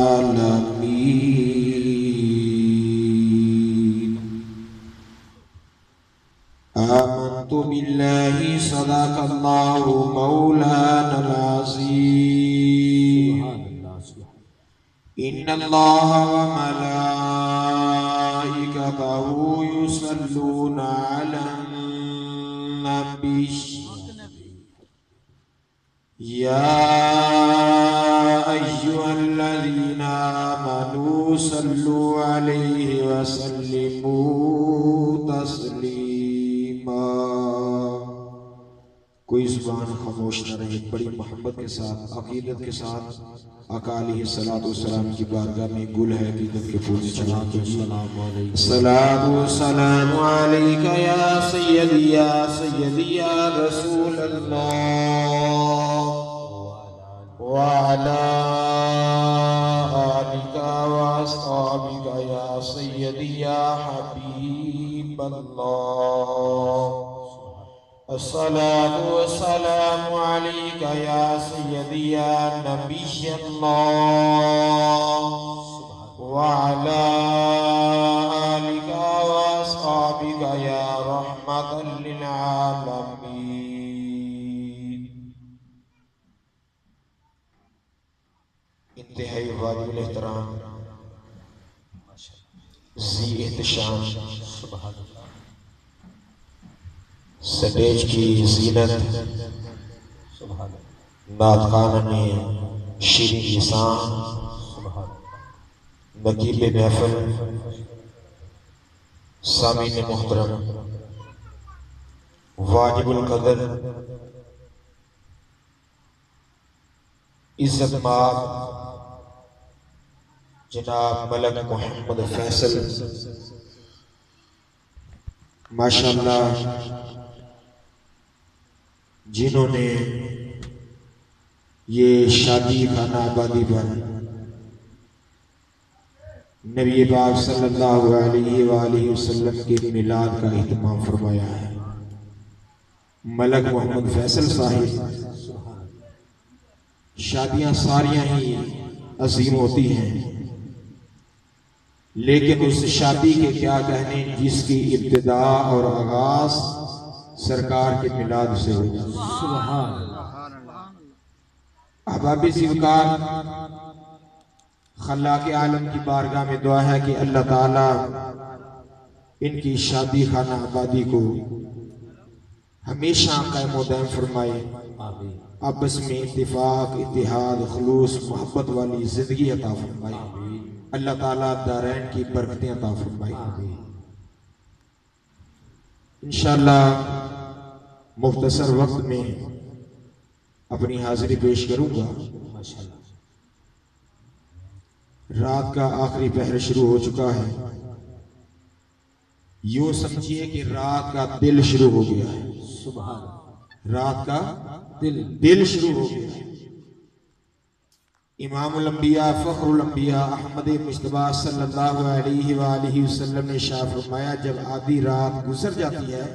आलमीन। आमन्तु बिल्लाहि सदक़ल्लाहु मौलानल अज़ीम। इन्नल्लाह व मलाइकतहु युसल्लूना अलन नबी या अय्युहल्लज़ीना आमनू सल्लु अलैहि व सल्लिमू तस्लीमा। कोई ज़ुबान खामोश न रहे, बड़ी मोहब्बत के साथ, अकीदत के साथ आका अलैहिस्सलाम की बारगाह में गुल है अकीदत के फूल चढ़ा कीजिए। सलातु सलाम अलैका या सय्यदी या रसूल अल्लाह व अला आलिका व अस्हाबिका या सय्यदी या हबीब अल्लाह। अस्सलातु वस्सलामु अलैका या सय्यदी या नबी अल्लाह व अला आलिका व अस्हाबिका या रहमतल लिल आलमीन। इंतहाई वाजिबुल एहतराम ज़ी एहतशाम स्टेज की ज़ीनत नातखान में शीरीन लिसान नकीब महफिल सामीन मोहतरम वाजिबुल कदर इज्जतमाब जनाब मलक मोहम्मद फैसल माशाअल्लाह, जिन्होंने ये शादी खाना आबादी पर नबी पाक सल्लल्लाहु अलैहि वसल्लम के मिलाद का इत्माम फरमाया है। मलक मोहम्मद फैसल साहिब, शादियां सारियां ही अजीम होती हैं, लेकिन उस शादी के क्या कहने जिसकी इब्तिदा और आगाज सरकार के मिलाद से हो। अहबाब ज़िवकार, खल्लाक़े आलम की बारगाह में दुआ है कि अल्लाह ताला इनकी शादी खाना आबादी को हमेशा कायम व दायम फरमाए, आपस में इत्तिफाक, इत्तिहाद, खुलूस, मोहब्बत वाली जिंदगी अता फरमाए। अल्लाह ताला दारैन की बरकतें अता फरमाए। इंशाअल्लाह मुख्तसर वक्त में अपनी हाजिरी पेश करूंगा। रात का आखिरी पहर शुरू हो चुका है। यूं समझिए कि रात का दिल शुरू हो गया है। रात का दिल शुरू हो गया है। इमामुल अंबिया फखरुल अंबिया अहमद मुस्तफा सल्लल्लाहु अलैहि वसल्लम ने शाह फरमाया, जब आधी रात गुजर जाती है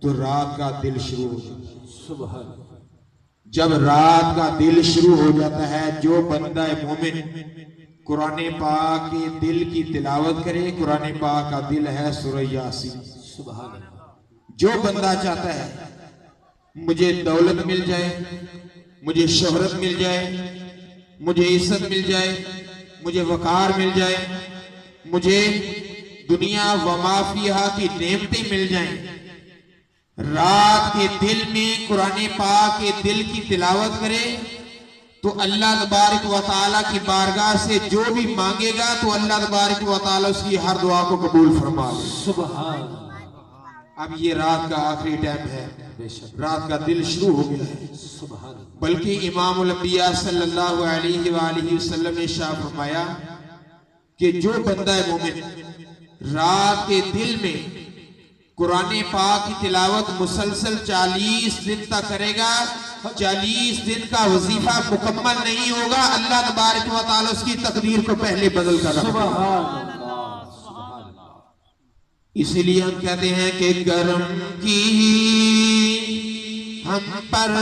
तो रात का दिल शुरू हो जाता है। जब रात का दिल शुरू हो जाता है, जो बंदा मोमिन कुरान पाक के दिल की तिलावत करे, कुरान पाक का दिल है सूरह यासीन। जो बंदा चाहता है मुझे दौलत मिल जाए, मुझे शोहरत मिल जाए, मुझे इज्जत मिल जाए, मुझे वकार मिल जाए, मुझे दुनिया व माफिया की नेमतें मिल जाएं, रात के दिल में कुरान पाक के दिल की तिलावत करे तो अल्लाह तबारक व तआला की बारगाह से जो भी मांगेगा तो अल्लाह तबारक व तआला उसकी हर दुआ को कबूल फरमा ले। सुभान। अब ये रात का आखिरी टाइम है, रात का दिल शुरू हो गया है। बल्कि इमामुल अंबिया सल्लल्लाहु अलैहि वसल्लम ने शाह फरमाया कि जो बंदा मोमिन रात के दिल में कुरान पाक की तिलावत मुसलसल 40 दिन तक करेगा, 40 दिन का वजीफा मुकम्मल नहीं होगा, अल्लाह तबारक व तआला उसकी तकदीर को पहले बदल कर रखा। इसीलिए हम कहते हैं कि करम की हम पर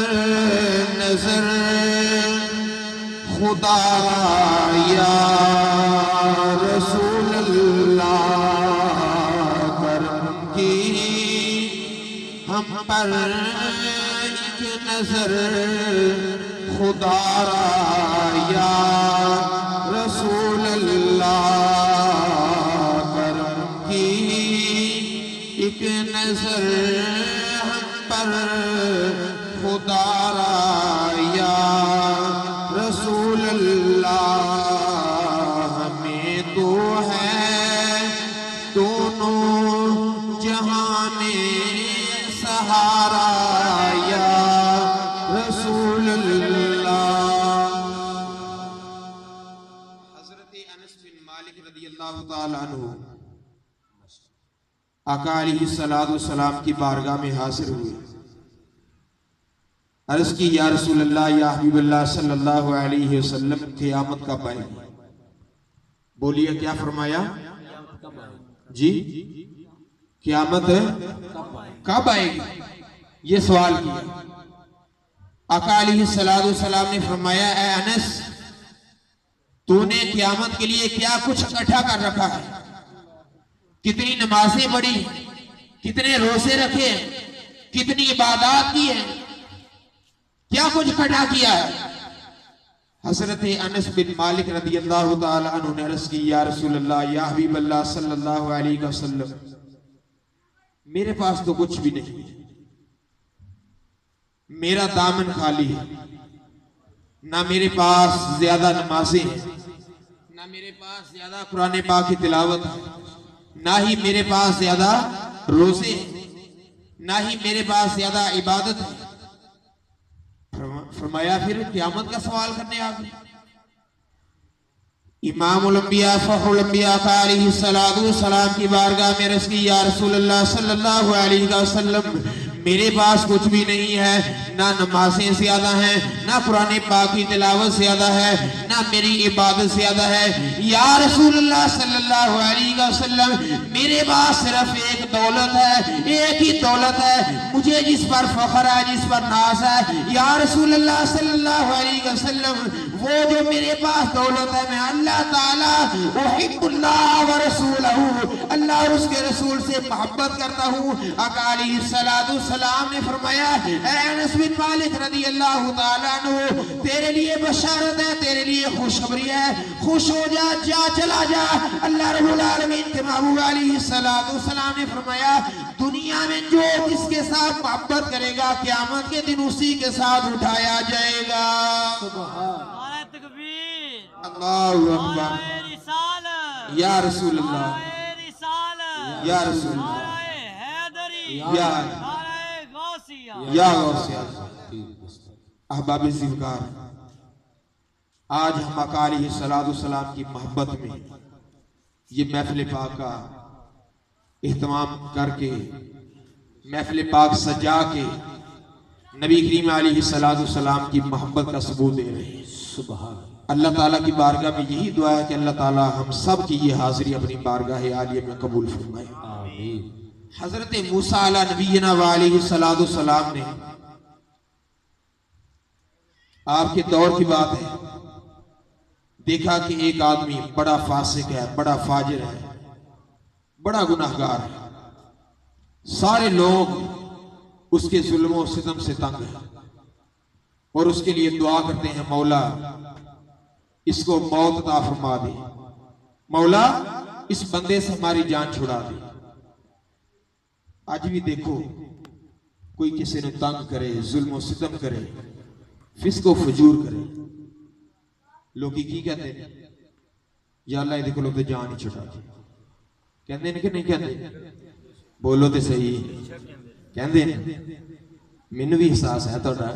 नजर खुदा या पर एक नजर खुदारा या रसूल अल्लाह करम की एक नजर हम पर खुदारा या रसूल अल्लाह हमें तो है दोनों जहां में सहारा या रसूल अल्लाह। हजरत अनस बिन मालिक रदियल्लाहु ताला अन्हु आका अलैहिस्सलातु वस्सलाम की बारगाह में हाजिर हुए। अर्ज की या रसूल अल्लाह या हबीबल्लाह सल्लल्लाहु अलैहि वसल्लम क़यामत कब आएगी? बोलिए क्या फरमाया जी? क़यामत कब आएगी? ये सवाल किया। आका अलैहिस्सलातु वस्सलाम ने फरमाया ऐ अनस, तूने क़यामत के लिए क्या कुछ इकट्ठा कर रखा है? कितनी नमाजें पढ़ी, कितने रोजे रखे, कितनी इबादत की है, क्या कुछ इकट्ठा किया है? हजरत अनस बिन मालिक रदियल्लाहु ताला अन्हु ने अर्ज़ की या रसूल अल्लाह या हबीब अल्लाह सल्लल्लाहु अलैहि वसल्लम, मेरे पास तो कुछ भी नहीं है, मेरा दामन खाली है, ना मेरे पास ज्यादा नमाजें हैं, ना मेरे पास ज्यादा कुरान पाक की तिलावत है, ना ही मेरे पास ज्यादा रोजे हैं, ना ही मेरे पास ज्यादा इबादत है। फरमाया फिर क़यामत का सवाल करने आ गए। इमामुल अंबिया फखरुल अंबिया अलैहिस्सलातु वस्सलाम की बारगाह में अर्ज़ की या रसूल अल्लाह सल्लल्लाहु अलैहि वसल्लम, मेरे पास कुछ भी नहीं है, ना नमाजें ज्यादा हैं, ना कुरान पाक की तिलावत ज्यादा है, ना मेरी इबादत ज्यादा है। या रसूल अल्लाह सल्लल्लाहु अलैहि वसल्लम, मेरे पास सिर्फ एक दौलत है, एक ही दौलत है, मुझे जिस पर फख्र है, जिस पर नाज है। या रसूल अल्लाह सल्लल्लाहु अलैहि वसल्लम, वो जो मेरे पास दौलत है, मैं अल्लाह ताला उहिब्बुल्लाह व रसूलहू, अल्लाह और उसके रसूल से मोहब्बत करता हूँ। आका अलैहिस्सलातु वस्सलाम ने फरमाया ऐ अनस बिन मालिक रदियल्लाहु ताला अन्हु, तेरे लिए बशारत है, तेरे लिए खुशखबरी है, खुश हो जा, जा चला जा। अल्लाह रब्बुल आलमीन के महबूब अलैहिस्सलातु वस्सलाम ने फरमाया दुनिया में जो जिसके साथ मोहब्बत करेगा क़यामत के दिन उसी के साथ उठाया जाएगा। अल्लाहु अकबर। या रसूल अल्लाह या रसूल या अहबाब ज़िवकार, आज हम आका अलैहिस्सलातु वस्सलाम की मोहब्बत में ये महफिल पाक का एहतमाम करके, महफिल पाक सजा के नबी करीम अलैहिस्सलातु वस्सलाम की मोहब्बत का सबूत दे रहे हैं। सुभान अल्लाह ताला की बारगाह में यही दुआ है कि अल्लाह ताला हम सब की ये हाजिरी अपनी बारगाह आलिया में कबूल फरमाए। आमीन। हजरत मूसा अला नबीना व अलैहिस्सलातु वस्सलाम ने, आपके दौर की बात है, देखा कि एक आदमी बड़ा फासिक है, बड़ा फाजिर है, बड़ा गुनाहगार है, सारे लोग उसके जुल्म और सितम से तंग है और उसके लिए दुआ करते हैं मौला इसको मौत अता फरमा दे, मौला इस बंदे से हमारी जान छुड़ा दे। आज भी देखो कोई किसी ने तंग करे, जुल्म और सितम करे, फिस्को फजूर करे, लोग की कहते हैं या अल्लाह इहदे कोलों ते जान ही छुड़ा दे, कहते हैं कि नहीं कहते? बोलो तो सही, कहते हैं। मैनू भी एहसास है, तुहाडा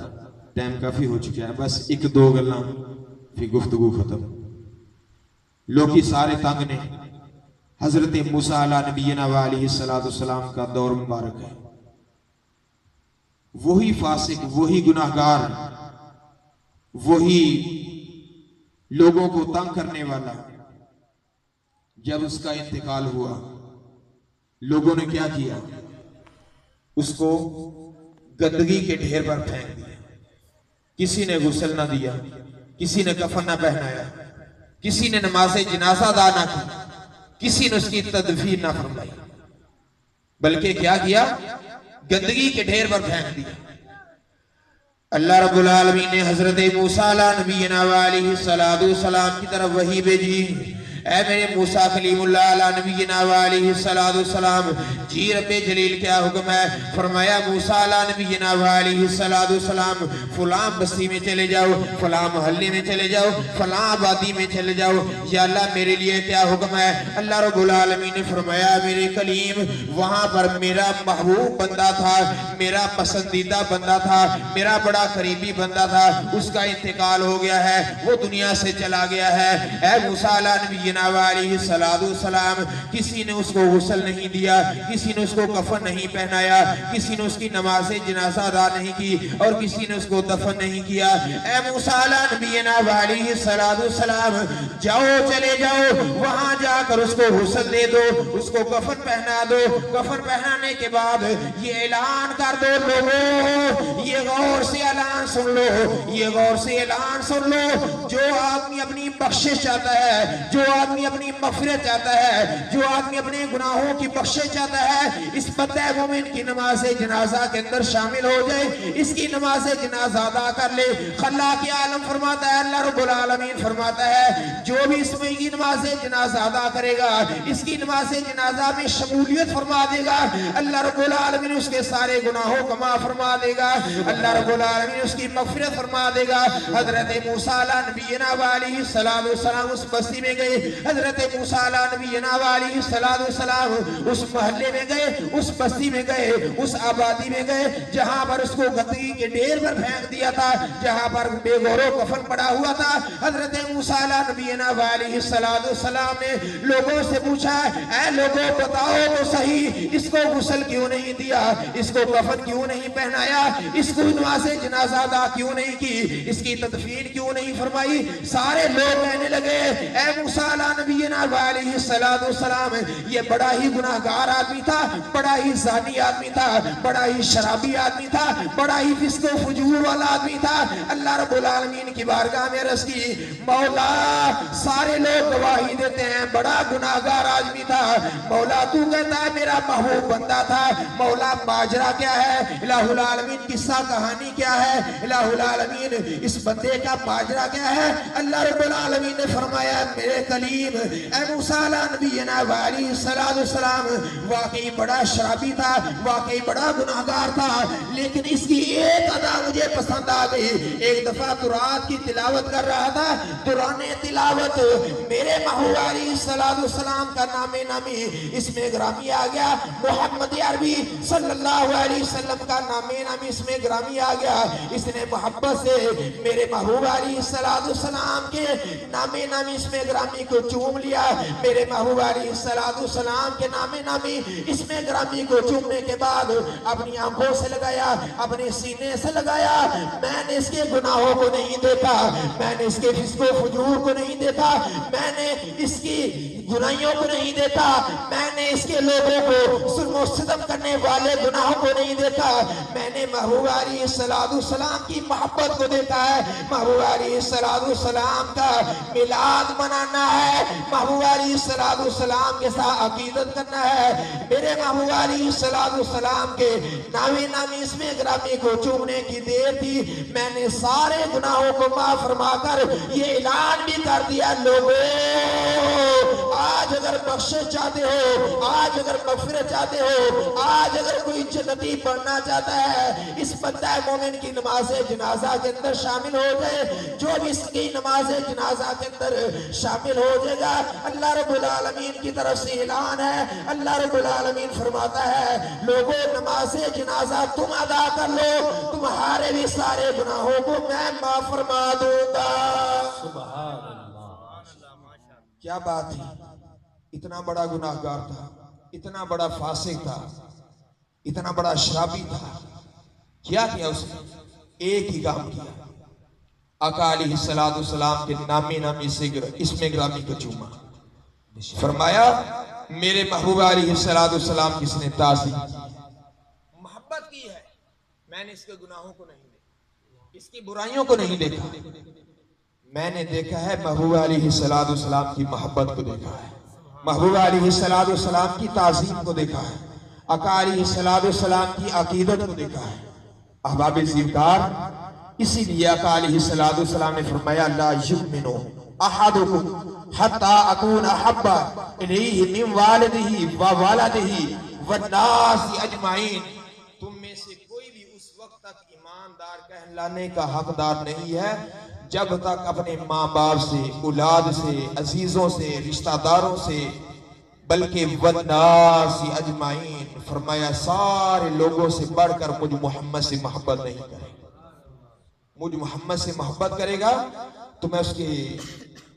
टाइम काफी हो चुका है, बस एक दो गल्लां फिर गुफ्तगू खत्म। लोग सारे तंग ने। हजरत मूसा अला नबीना व अलैहिस्सलातु वस्सलाम का दौर मुबारक है। वही फासिक, वही गुनाहगार, वही लोगों को तंग करने वाला, जब उसका इंतकाल हुआ लोगों ने क्या किया? उसको गंदगी के ढेर पर फेंक दिया। किसी ने गुस्ल ना दिया, किसी ने कफन ना पहनाया, किसी ने नमाज़े जनाजा अदा ना की, किसी ने उसकी तदफीन ना फरमाई, बल्कि क्या किया? गंदगी के ढेर पर फेंक दिया। अल्लाह रब्बुल आलमीन ने हजरत मूसा अला नबीना व अलैहि सलातु सलाम की तरफ वही भेजी। ऐ मेरे मूसा कलीमुल्लाह अला नबीना व अलैहि सलातु सलाम, जी रब्बे जलील क्या हुक्म है? फरमाया मूसा अला नबीना व अलैहि सलातु सलाम, फलां बस्ती में चले जाओ, फलां मोहल्ले में चले जाओ, फलां आबादी में चले जाओ। या अल्लाह मेरे लिए क्या हुक्म है? अल्लाह रब्बुल आलमीन ने फरमाया मेरे कलीम, वहां पर मेरा महबूब बंदा था, मेरा पसंदीदा बंदा था, मेरा बड़ा करीबी बंदा था, उसका इंतकाल हो गया है, वो दुनिया से चला गया है। ऐ मूसा अला नबीना व अलैहि सलातु सलाम, किसी ने उसको गुस्ल नहीं दिया, किसी ने उसको कफन नहीं पहनाया, किसी ने उसकी नमाज जनाजा अदा नहीं की और किसी ने उसको दफन नहीं किया। ऐ मूसा अला नबीना व अलैहि सलातु सलाम, जाओ चले जाओ, वहां जाकर उसको गुस्ल दे दो, उसको कफन पहना दो। कफन पहनाने के बाद ये ऐलान कर दो, लोगों ये गौर से ऐलान सुन लो, ये गौर से ऐलान सुन लो, जो आदमी अपनी बख्शिश चाहता है, जो आदमी अपनी मग़फ़िरत चाहता है, जो आदमी अपने गुनाहों की बख्शिश चाहता है, इस बंदे मोमिन की नमाज जनाजा के अंदर शामिल हो जाए, इसकी नमाज जनाजा अदा कर ले। खल्ला के आलम फरमाता है, अल्लाह रब्बुल आलमीन फरमाता है, जो भी इसमें की नमाज जनाजा अदा करेगा, इसकी नमाज जनाजा में शमूलियत फरमा देगा, अल्लाह रब्बुल आलमीन उसके सारे गुनाहों को माफ फरमा देगा, अल्लाह रब्बुल आलमीन उसकी मग़फ़िरत फरमा देगा। हजरत मूसा अला नबीना व अलैहि सलातु सलाम उस बस्ती में गए, हजरत मूसा अला नबीना व अलैहि सलातु सलाम उस मोहल्ले में गए, उस बस्ती में गए, उस आबादी में गए जहां पर उसको गंदगी के ढेर पर फेंक दिया था, जहां पर बेगौरो कफन पड़ा हुआ था। हजरत मूसा अला नबीना व अलैहि सलातु सलाम ने लोगों से पूछा, ऐ लोगों बताओ तो सही, इसको गुस्ल क्यों नहीं दिया, इसको कफन क्यों नहीं पहनाया, इसको नमाज़े जनाजा अदा क्यों नहीं की, इसकी तदफीन क्यों नहीं फरमाई? सारे लोग कहने लगे, ऐ मूसा अला नबीना व अलैहि सलातु सलाम, ये बड़ा ही गुनाहगार आदमी था, बड़ा ही ज़ानी आदमी था, बड़ा ही शराबी आदमी था, बड़ा ही फिस्को फजूर वाला आदमी था। अल्लाह रब्बुल आलमीन की बारगाह में अर्ज़ की, मौला सारे लोग गवाही देते हैं बड़ा गुनाहगार आदमी था, मौला तू कहता है मेरा महबूब बंदा था, मौला माजरा क्या है, इलाहुल आलमीन किस्सा कहानी क्या है, इलाहुल आलमीन इस बंदे का माजरा क्या है? अल्लाह रब्बुल आलमीन ने फरमाया मेरे कलीम, ऐ मूसा अला नबीना व अलैहि सलातु सलाम, वाकई बड़ा शराबी था, वाकई बड़ा गुनाहगार था, लेकिन इसकी एक अदा मुझे पसंद आ गई। एक दफा कुरान की तिलावत कर रहा था, दुराने तिलावत मेरे महबूब अलैहि सलातु सलाम का नामे नामी इसमें ग्रामी आ गया, मोहम्मद अरबी सल्लल्लाहु अलैहि वसल्लम का नामे नामी इसमें ग्रामी आ गया। इसने मोहब्बत से मेरे महबूब अलैहि सलातु सलाम के नामे नामी इसमें ग्रामी को चूम लिया, मेरे महबूब अलैहि सलातु सलाम के नामे नामी इसमें ग्रामी को चूमने के बाद अपनी आंखों से लगाया, अपने सीने से लगाया, मैंने इसके गुनाहों को नहीं देखा, मैंने इसके फिस्को फजूर को नहीं देखा, मैंने इसकी गुनाहियों को नहीं देखा, मैंने इसके लोगों को जुल्म सितम करने वाले गुनाहों को नहीं देखा, मैंने महबूब अलैहि सलातु सलाम की मोहब्बत को देखा है। महबूब अलैहि सलातु सलाम का मिलाद मनाना है, महबूब अलैहि सलातु सलाम के साथ अकीदत करना है, मेरे महबूब अलैहि सलातु सलाम के नामी नामी इसमें ग्रामी को चूमने की देर थी, मैंने सारे गुनाहों को माफ फरमाकर ये ऐलान भी कर दिया, लोगों आज अगर बख्शिश चाहते हो, आज अगर मग़फ़िरत चाहते हो, आज अगर कोई जन्नती बनना चाहता है, इस बंदा मोमिन की नमाज जनाजा के अंदर शामिल हो जाए। जो भी इसकी नमाज जनाजा के अंदर शामिल हो जाएगा, अल्लाह रब्बुल आलमीन की तरफ से ऐलान है, अल्लाह रब्बुल आलमीन फरमाता है लोगों नमाज जनाजा तुम अदा कर लो, तुम्हारे भी सारे गुनाहों को मैं माफ फरमा दूंगा। सुभान अल्लाह, क्या बात है, इतना बड़ा गुनाहगार था, इतना बड़ा फासिक था, इतना बड़ा शराबी था, क्या किया उसने? एक ही काम किया, आका अलैहिस्सलातु सलाम के नामी नामी से इसमें ग्रामी को चूमा, फरमाया मेरे महबूब अलैहिस्सलातु सलाम किसने ताज़ीम मोहब्बत की है, मैंने इसके गुनाहों को नहीं देखा, इसकी बुराइयों को नहीं देखा, मैंने देखा है महबूब अलैहिस्सलातु सलाम की मोहब्बत को देखा है, महबूब अलैहिस्सलातु सलाम की ताज़ीम को देखा है। आका अलैहिस्सलाम की अकीदत को देखा है अहबाब ज़ीवकार। इसीलिए आका अलैहिस्सलाम ने फरमाया ला युमिनु अहदुकुम हत्ता अकून अहब्बा इलैहि मिन वालिदिही व वलदिही वन्नास अजमाइन। तुम में से कोई भी उस वक्त तक ईमानदार कहलाने का हकदार नहीं है जब तक अपने माँ बाप से, औलाद से, अजीजों से, रिश्तेदारों से, बल्कि वन्नास अजमाइन, फरमाया सारे लोगों से बढ़कर मुझ मोहम्मद से मोहब्बत नहीं करेगा। मुझ मोहम्मद से मोहब्बत करेगा तो मैं उसके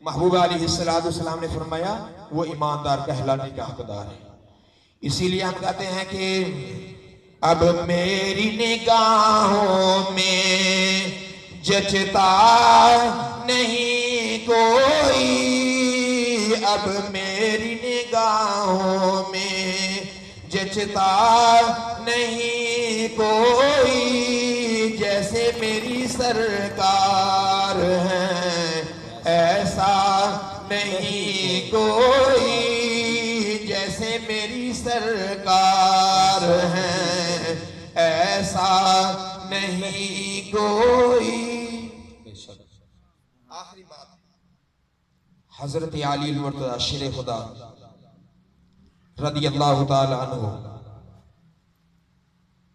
महबूब अलैहिस्सलाम ने फरमाया वो ईमानदार कहलाने का हकदार है। इसीलिए हम कहते हैं कि अब मेरी निगाहों में जचता नहीं कोई, अब मेरी निगाहों में जचता नहीं कोई, जैसे मेरी सरकार है ऐसा नहीं कोई, जैसे मेरी सरकार है ऐसा नहीं कोई। आखिरी बात, हजरत अली मुर्तज़ा शेर खुदा रदियल्लाहु ताला अन्हु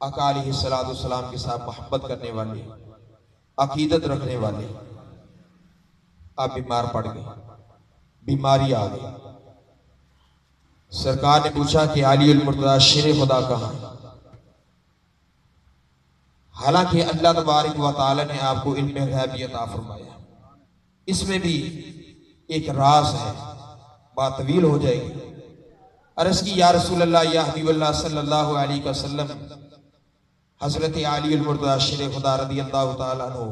आका अलैहिस्सलाम के साथ मोहब्बत करने वाले, अकीदत रखने वाले, आप बीमार पड़ गए, बीमारी आ गई। सरकार ने पूछा कि अली मुर्तज़ा शेर खुदा कहाँ है? हालांकि अल्लाह तबारक व तआला ने आपको इल्म गैब अता फरमाया, इसमें भी एक राज है, बात तवील हो जाएगी। अर्ज़ की या रसूल अल्लाह या हबीबल्लाह सल्लल्लाहु अलैहि वसल्लम, हजरत अली मुर्तज़ा शेर खुदा रदियल्लाहु ताला अन्हु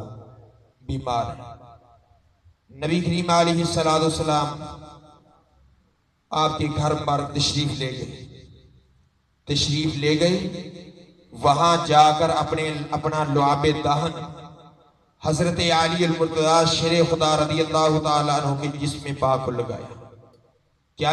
बीमार है। नबी करीम अलैहिस्सलाम आपके घर पर तशरीफ ले गए। वहां जाकर अपना लुआबे दहन हजरत अली मुर्तज़ा शेर खुदा रदियल्लाहु ताला अन्हु के जिस्म पाक को लगाया। क्या